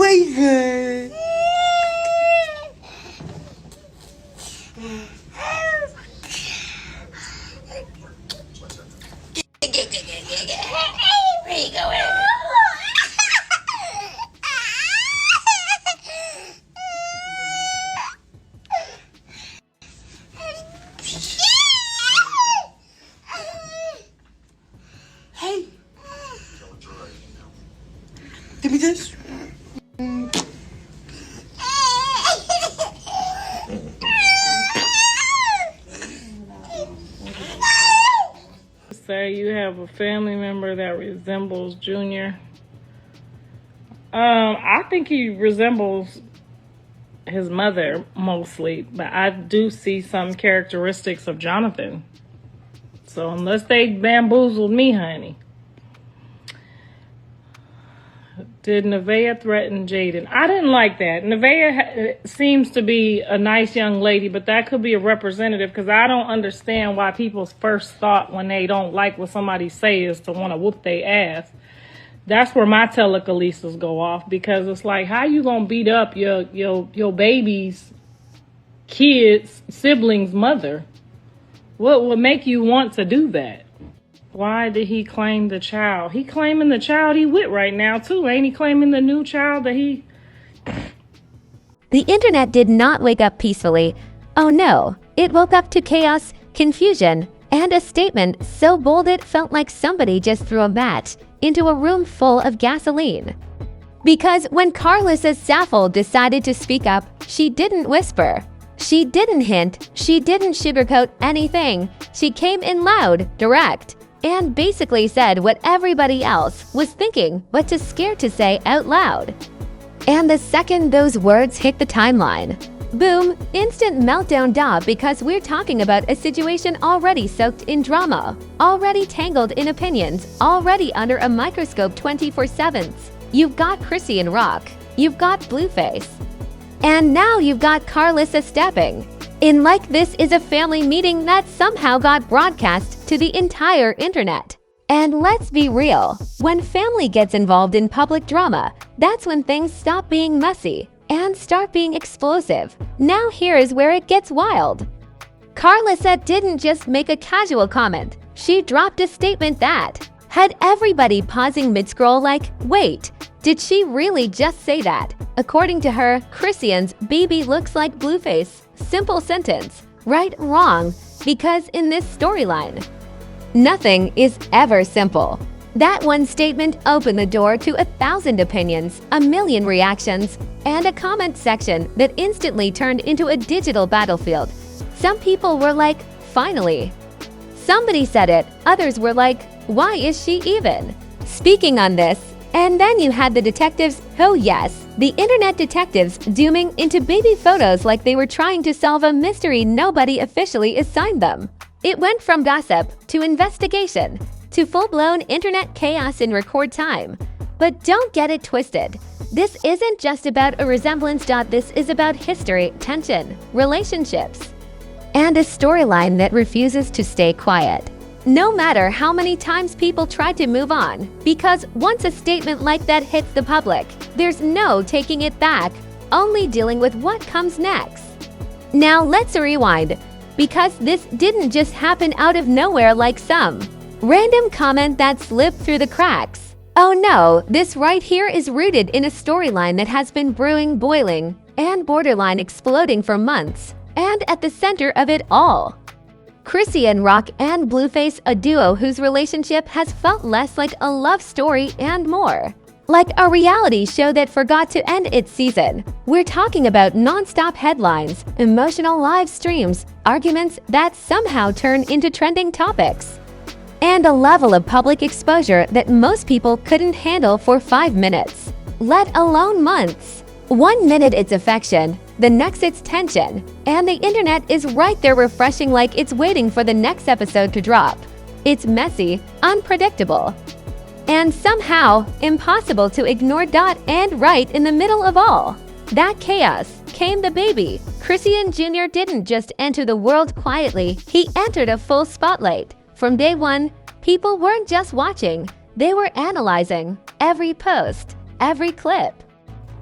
my god. Where you going? Hey. Give me this. Say you have a family member that resembles Junior. I think he resembles his mother mostly, but I do see some characteristics of Jonathan. So unless they bamboozled me, honey. Did Nevaeh threaten Jaden? I didn't like that. Nevaeh seems to be a nice young lady, but that could be a representative because I don't understand why people's first thought when they don't like what somebody say is to want to whoop their ass. That's where my telekinesis go off because it's like, how you gonna beat up your baby's kid's sibling's mother? What would make you want to do that? Why did he claim the child? He claiming the child he with right now, too. Ain't he claiming the new child that he... The internet did not wake up peacefully. Oh no, it woke up to chaos, confusion, and a statement so bold it felt like somebody just threw a match into a room full of gasoline. Because when Karlissa Saffold decided to speak up, she didn't whisper. She didn't hint. She didn't sugarcoat anything. She came in loud, direct, and basically said what everybody else was thinking but just scared to say out loud. And the second those words hit the timeline, boom, instant meltdown da because we're talking about a situation already soaked in drama, already tangled in opinions, already under a microscope 24/7. You've got Chrisean Rock, you've got Blueface, and now you've got Karlissa stepping in like this is a family meeting that somehow got broadcast to the entire internet. And let's be real, when family gets involved in public drama, that's when things stop being messy and start being explosive. Now here is where it gets wild. Karlissa didn't just make a casual comment. She dropped a statement that had everybody pausing mid-scroll like, wait, did she really just say that? According to her, Chrisean's baby looks like Blueface. Simple sentence. Right, wrong, because in this storyline, nothing is ever simple. That one statement opened the door to 1,000 opinions, a million reactions, and a comment section that instantly turned into a digital battlefield. Some people were like, finally. Somebody said it, others were like, why is she even speaking on this? And then you had the detectives, oh yes, the internet detectives zooming into baby photos like they were trying to solve a mystery nobody officially assigned them. It went from gossip to investigation to full-blown internet chaos in record time. But don't get it twisted. This isn't just about a resemblance. This is about history, tension, relationships, and a storyline that refuses to stay quiet. No matter how many times people try to move on, because once a statement like that hits the public, there's no taking it back, only dealing with what comes next. Now let's rewind, because this didn't just happen out of nowhere like some random comment that slipped through the cracks. Oh no, this right here is rooted in a storyline that has been brewing, boiling, and borderline exploding for months, and at the center of it all, Chrisean Rock and Blueface, a duo whose relationship has felt less like a love story and more like a reality show that forgot to end its season. We're talking about non-stop headlines, emotional live streams, arguments that somehow turn into trending topics, and a level of public exposure that most people couldn't handle for 5 minutes, let alone months. 1 minute it's affection, the next it's tension, and the internet is right there refreshing like it's waiting for the next episode to drop. It's messy, unpredictable, and somehow impossible to ignore. And right in the middle of all that chaos came the baby. Chrisean Jr. didn't just enter the world quietly, he entered a full spotlight. From day one, people weren't just watching, they were analyzing every post, every clip,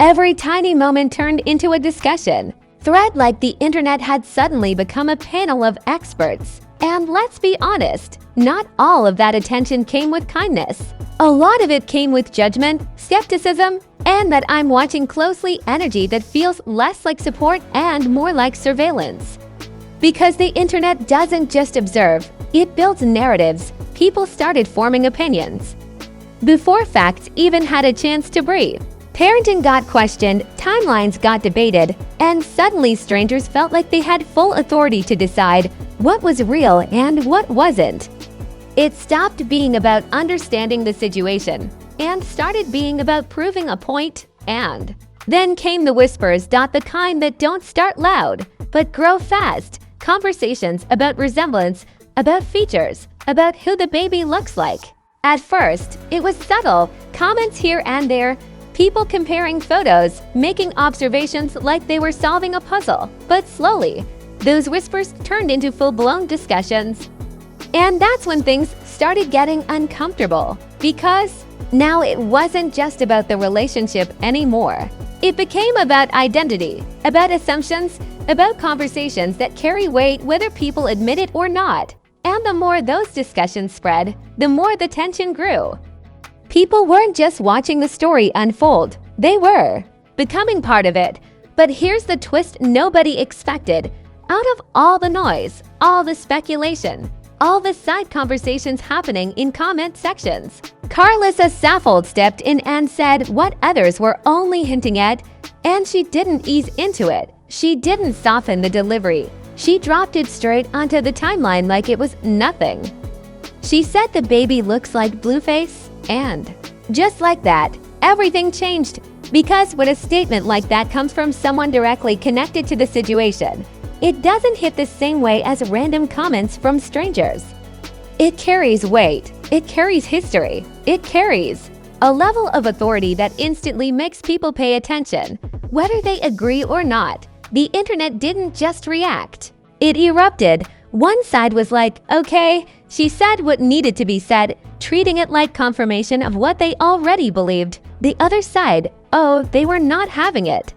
Every tiny moment turned into a discussion thread, like the internet had suddenly become a panel of experts. And let's be honest, not all of that attention came with kindness. A lot of it came with judgment, skepticism, and that I'm watching closely energy that feels less like support and more like surveillance. Because the internet doesn't just observe, it builds narratives. People started forming opinions before facts even had a chance to breathe. Parenting got questioned, timelines got debated, and suddenly strangers felt like they had full authority to decide what was real and what wasn't. It stopped being about understanding the situation and started being about proving a point. And then came the whispers, the kind that don't start loud but grow fast. Conversations about resemblance, about features, about who the baby looks like. At first, it was subtle, comments here and there, people comparing photos, making observations like they were solving a puzzle. But slowly, those whispers turned into full-blown discussions. And that's when things started getting uncomfortable, because now it wasn't just about the relationship anymore. It became about identity, about assumptions, about conversations that carry weight whether people admit it or not. And the more those discussions spread, the more the tension grew. People weren't just watching the story unfold, they were becoming part of it. But here's the twist nobody expected. Out of all the noise, all the speculation, all the side conversations happening in comment sections, Karlissa Saffold stepped in and said what others were only hinting at, and she didn't ease into it. She didn't soften the delivery. She dropped it straight onto the timeline like it was nothing. She said the baby looks like Blueface, and just like that, everything changed. Because when a statement like that comes from someone directly connected to the situation, it doesn't hit the same way as random comments from strangers. It carries weight, it carries history, it carries a level of authority that instantly makes people pay attention. Whether they agree or not, the internet didn't just react. It erupted. One side was like, okay, she said what needed to be said, treating it like confirmation of what they already believed. The other side, oh, they were not having it.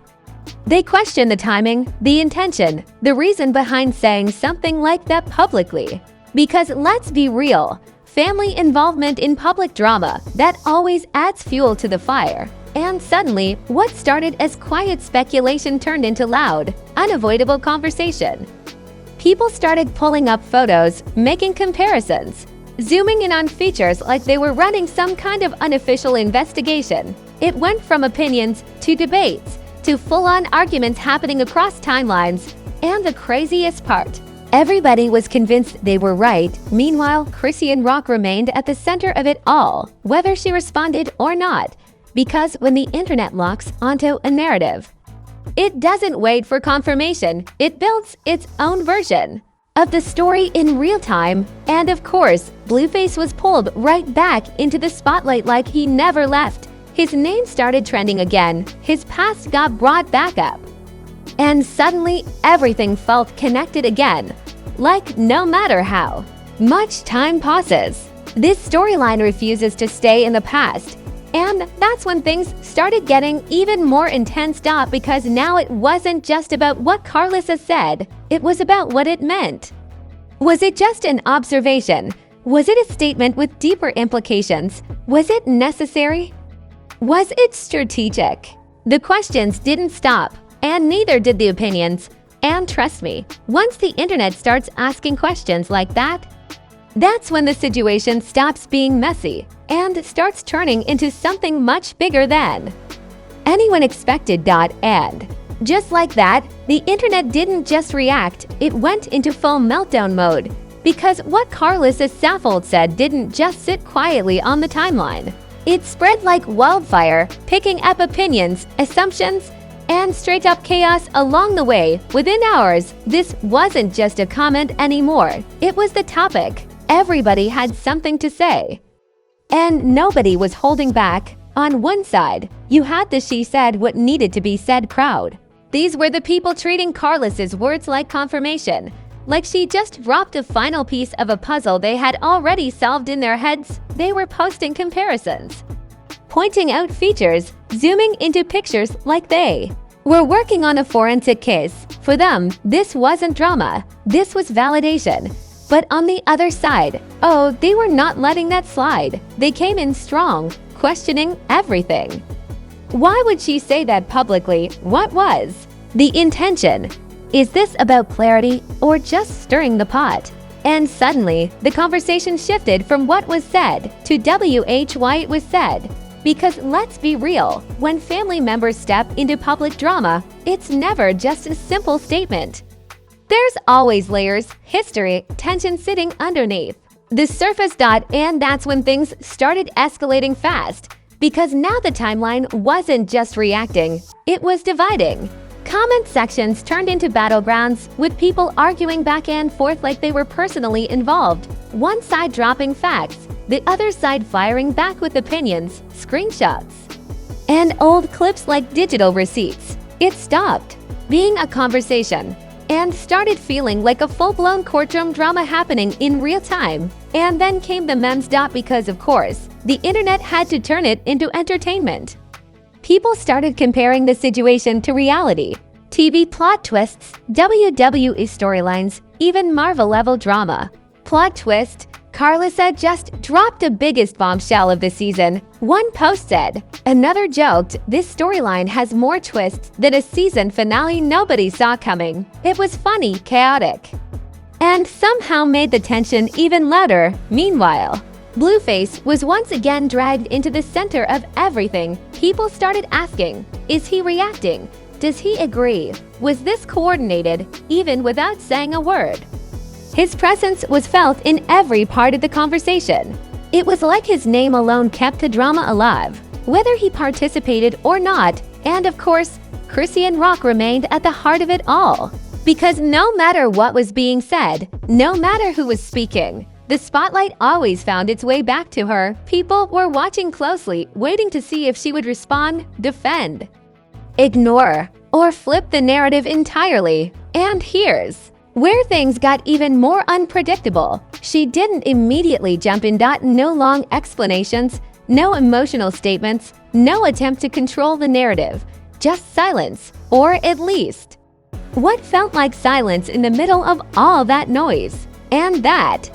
They questioned the timing, the intention, the reason behind saying something like that publicly. Because let's be real, family involvement in public drama, that always adds fuel to the fire. And suddenly, what started as quiet speculation turned into loud, unavoidable conversation. People started pulling up photos, making comparisons, zooming in on features like they were running some kind of unofficial investigation. It went from opinions to debates to full-on arguments happening across timelines. And the craziest part, everybody was convinced they were right. Meanwhile, Chrisean Rock remained at the center of it all, whether she responded or not. Because when the internet locks onto a narrative, it doesn't wait for confirmation, it builds its own version of the story in real time. And of course, Blueface was pulled right back into the spotlight like he never left. His name started trending again, his past got brought back up. And suddenly, everything felt connected again. Like no matter how much time passes, this storyline refuses to stay in the past. And that's when things started getting even more intense, because now it wasn't just about what Karlissa said, it was about what it meant. Was it just an observation? Was it a statement with deeper implications? Was it necessary? Was it strategic? The questions didn't stop, and neither did the opinions. And trust me, once the internet starts asking questions like that, that's when the situation stops being messy and starts turning into something much bigger than anyone expected. And just like that, the internet didn't just react, it went into full meltdown mode. Because what Karlissa Saffold said didn't just sit quietly on the timeline. It spread like wildfire, picking up opinions, assumptions, and straight-up chaos along the way. Within hours, this wasn't just a comment anymore, it was the topic. Everybody had something to say. And nobody was holding back. On one side, you had the she said what needed to be said crowd. These were the people treating Karlissa's words like confirmation, like she just dropped a final piece of a puzzle they had already solved in their heads. They were posting comparisons, pointing out features, zooming into pictures like they were working on a forensic case. For them, this wasn't drama, this was validation. But on the other side, oh, they were not letting that slide. They came in strong, questioning everything. Why would she say that publicly? What was the intention? Is this about clarity or just stirring the pot? And suddenly, the conversation shifted from what was said to why it was said. Because let's be real, when family members step into public drama, it's never just a simple statement. There's always layers, history, tension sitting underneath the surface. And that's when things started escalating fast. Because now the timeline wasn't just reacting, it was dividing. Comment sections turned into battlegrounds, with people arguing back and forth like they were personally involved. One side dropping facts, the other side firing back with opinions, screenshots, and old clips like digital receipts. It stopped being a conversation and started feeling like a full-blown courtroom drama happening in real time. And then came the memes. Because of course, the internet had to turn it into entertainment. People started comparing the situation to reality, TV plot twists, WWE storylines, even Marvel-level drama. Plot twist: Karlissa just dropped the biggest bombshell of the season. One post said, another joked, this storyline has more twists than a season finale nobody saw coming. It was funny, chaotic, and somehow made the tension even louder. Meanwhile, Blueface was once again dragged into the center of everything. People started asking, is he reacting? Does he agree? Was this coordinated, even without saying a word? His presence was felt in every part of the conversation. It was like his name alone kept the drama alive, whether he participated or not. And of course, Chrisean Rock remained at the heart of it all. Because no matter what was being said, no matter who was speaking, the spotlight always found its way back to her. People were watching closely, waiting to see if she would respond, defend, ignore, or flip the narrative entirely. And here's where things got even more unpredictable. She didn't immediately jump in. No long explanations, no emotional statements, no attempt to control the narrative, just silence, or at least what felt like silence in the middle of all that noise. And that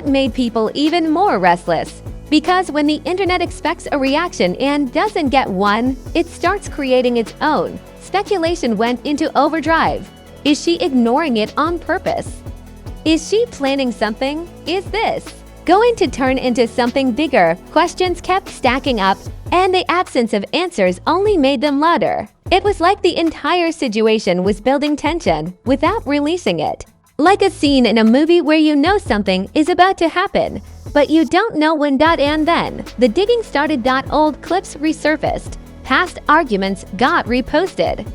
made people even more restless. Because when the internet expects a reaction and doesn't get one, it starts creating its own. Speculation went into overdrive. Is she ignoring it on purpose? Is she planning something? Is this going to turn into something bigger? Questions kept stacking up, and the absence of answers only made them louder. It was like the entire situation was building tension without releasing it. Like a scene in a movie where you know something is about to happen, but you don't know when. And then the digging started. Old clips resurfaced, past arguments got reposted.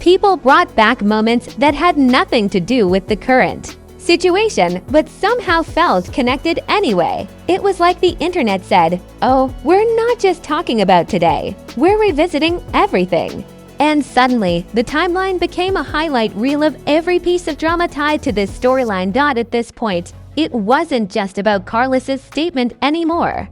People brought back moments that had nothing to do with the current situation, but somehow felt connected anyway. It was like the internet said, oh, we're not just talking about today, we're revisiting everything. And suddenly, the timeline became a highlight reel of every piece of drama tied to this storyline. At this point, it wasn't just about Karlissa's statement anymore.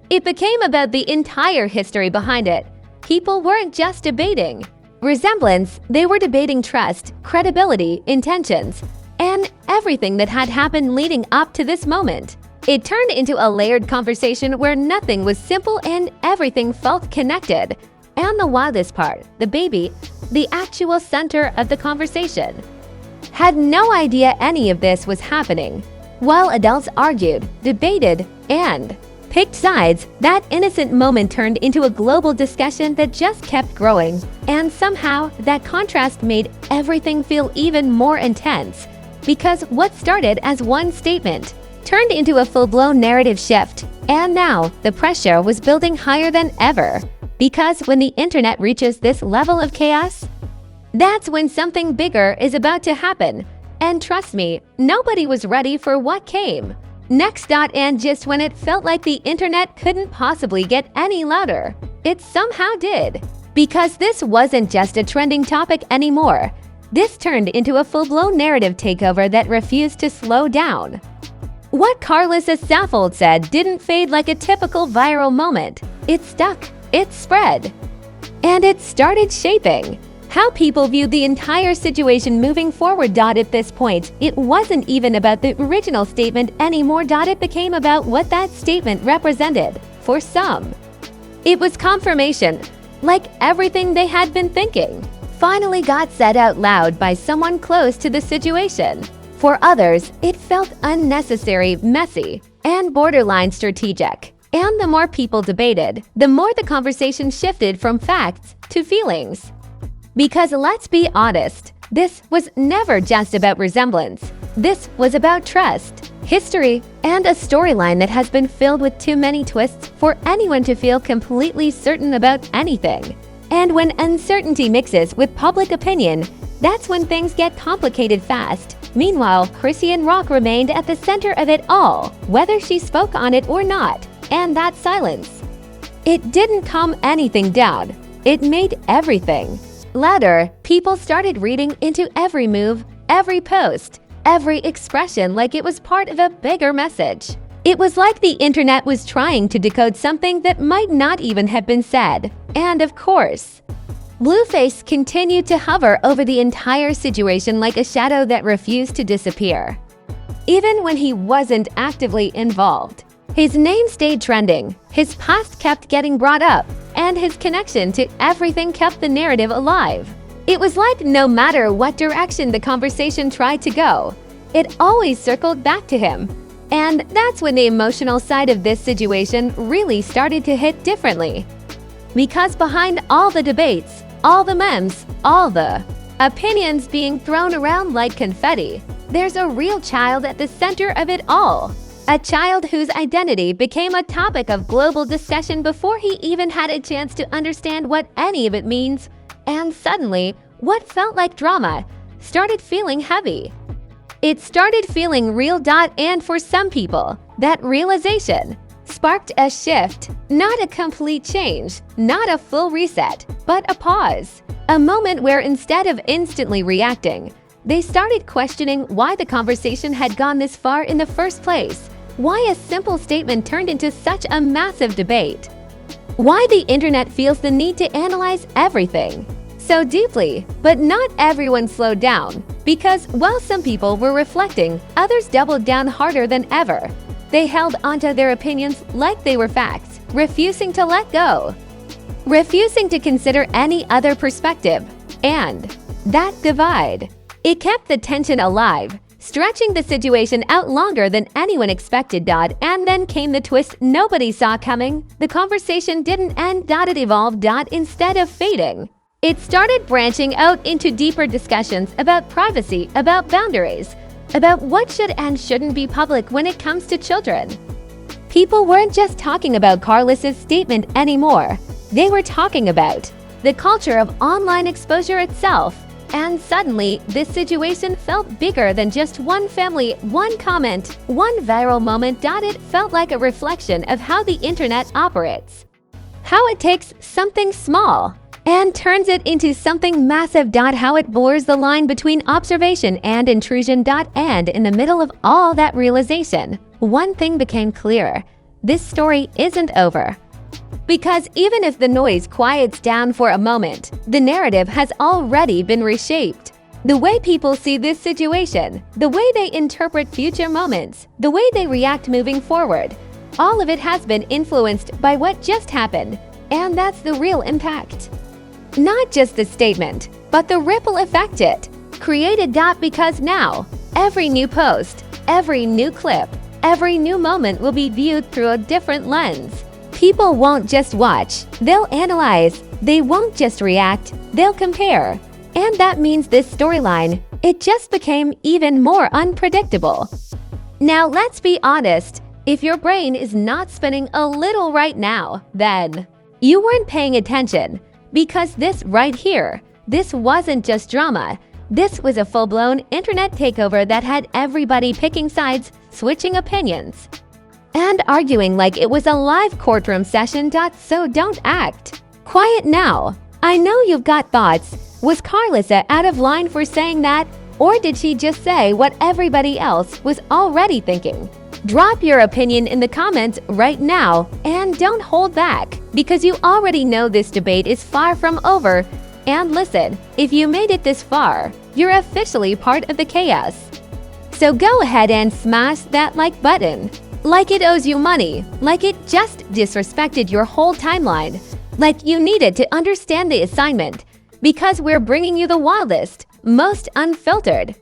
It became about the entire history behind it. People weren't just debating resemblance, they were debating trust, credibility, intentions, and everything that had happened leading up to this moment. It turned into a layered conversation where nothing was simple and everything felt connected. And the wildest part, the baby, the actual center of the conversation, had no idea any of this was happening. While adults argued, debated, and picked sides, that innocent moment turned into a global discussion that just kept growing. And somehow, that contrast made everything feel even more intense. Because what started as one statement turned into a full-blown narrative shift. And now, the pressure was building higher than ever. Because when the internet reaches this level of chaos, that's when something bigger is about to happen. And trust me, nobody was ready for what came next. And just when it felt like the internet couldn't possibly get any louder, it somehow did. Because this wasn't just a trending topic anymore. This turned into a full-blown narrative takeover that refused to slow down. What Karlissa Saffold said didn't fade like a typical viral moment. It stuck. it spread. And it started shaping how people viewed the entire situation moving forward. At this point, it wasn't even about the original statement anymore. It became about what that statement represented for some. It was confirmation, like everything they had been thinking finally got said out loud by someone close to the situation. For others, it felt unnecessary, messy, and borderline strategic. And the more people debated, the more the conversation shifted from facts to feelings. Because let's be honest, this was never just about resemblance. This was about trust, history, and a storyline that has been filled with too many twists for anyone to feel completely certain about anything. And when uncertainty mixes with public opinion, that's when things get complicated fast. Meanwhile, Chrisean Rock remained at the center of it all, whether she spoke on it or not, and that silence. It didn't calm anything down. It made everything louder. People started reading into every move, every post, every expression like it was part of a bigger message. It was like the internet was trying to decode something that might not even have been said. And of course, Blueface continued to hover over the entire situation like a shadow that refused to disappear. Even when he wasn't actively involved, his name stayed trending, his past kept getting brought up, and his connection to everything kept the narrative alive. It was like no matter what direction the conversation tried to go, it always circled back to him. And that's when the emotional side of this situation really started to hit differently. Because behind all the debates, all the memes, all the opinions being thrown around like confetti, there's a real child at the center of it all. A child whose identity became a topic of global discussion before he even had a chance to understand what any of it means. And suddenly, what felt like drama started feeling heavy. It started feeling real. And for some people, that realization sparked a shift, not a complete change, not a full reset, but a pause. A moment where instead of instantly reacting, they started questioning why the conversation had gone this far in the first place, why a simple statement turned into such a massive debate, why the internet feels the need to analyze everything so deeply. But not everyone slowed down, because while some people were reflecting, others doubled down harder than ever. They held onto their opinions like they were facts, refusing to let go, refusing to consider any other perspective. And that divide, it kept the tension alive, stretching the situation out longer than anyone expected. And then came the twist nobody saw coming. The conversation didn't end. It evolved. Instead of fading, it started branching out into deeper discussions about privacy, about boundaries, about what should and shouldn't be public when it comes to children. People weren't just talking about Karlissa's statement anymore. They were talking about the culture of online exposure itself. And suddenly, this situation felt bigger than just one family, one comment, one viral moment. It felt like a reflection of how the internet operates. How it takes something small and turns it into something massive. How it blurs the line between observation and intrusion. And in the middle of all that realization, one thing became clear. This story isn't over. Because even if the noise quiets down for a moment, the narrative has already been reshaped. The way people see this situation, the way they interpret future moments, the way they react moving forward, all of it has been influenced by what just happened. And that's the real impact. Not just the statement, but the ripple effect it created. Because now, every new post, every new clip, every new moment will be viewed through a different lens. People won't just watch, they'll analyze. They won't just react, they'll compare. And that means this storyline, it just became even more unpredictable. Now let's be honest, if your brain is not spinning a little right now, then you weren't paying attention. Because this right here, this wasn't just drama. This was a full-blown internet takeover that had everybody picking sides, switching opinions, and arguing like it was a live courtroom session. So don't act quiet now. I know you've got thoughts. Was Karlissa out of line for saying that? Or did she just say what everybody else was already thinking? Drop your opinion in the comments right now and don't hold back because you already know this debate is far from over. And listen, if you made it this far, you're officially part of the chaos. So go ahead and smash that like button. Like it owes you money, like it just disrespected your whole timeline, like you needed to understand the assignment, because we're bringing you the wildest, most unfiltered,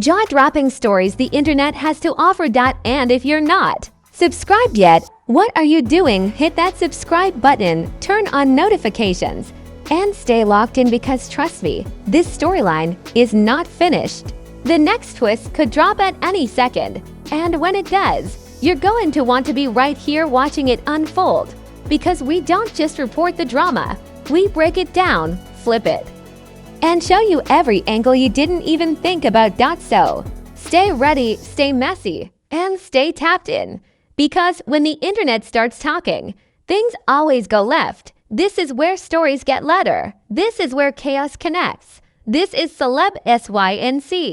jaw-dropping stories the internet has to offer. And if you're not subscribed yet, what are you doing? Hit that subscribe button, turn on notifications, and stay locked in because trust me, this storyline is not finished. The next twist could drop at any second, and when it does, you're going to want to be right here watching it unfold, because we don't just report the drama, we break it down, flip it, and show you every angle you didn't even think about. So, stay ready, stay messy, and stay tapped in, because when the internet starts talking, things always go left. This is where stories get louder. This is where chaos connects. This is Celeb SYNC.